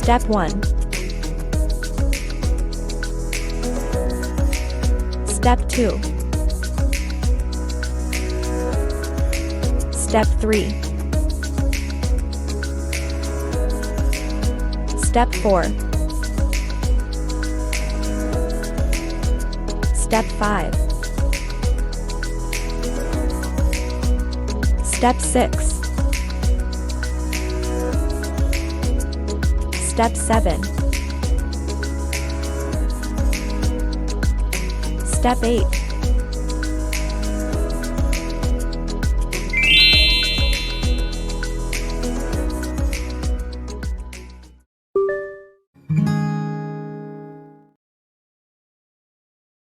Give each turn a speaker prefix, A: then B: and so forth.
A: Step 1. Step 2. Step 3. Step 4. Step 5. Step 6. Step 7. Step 8.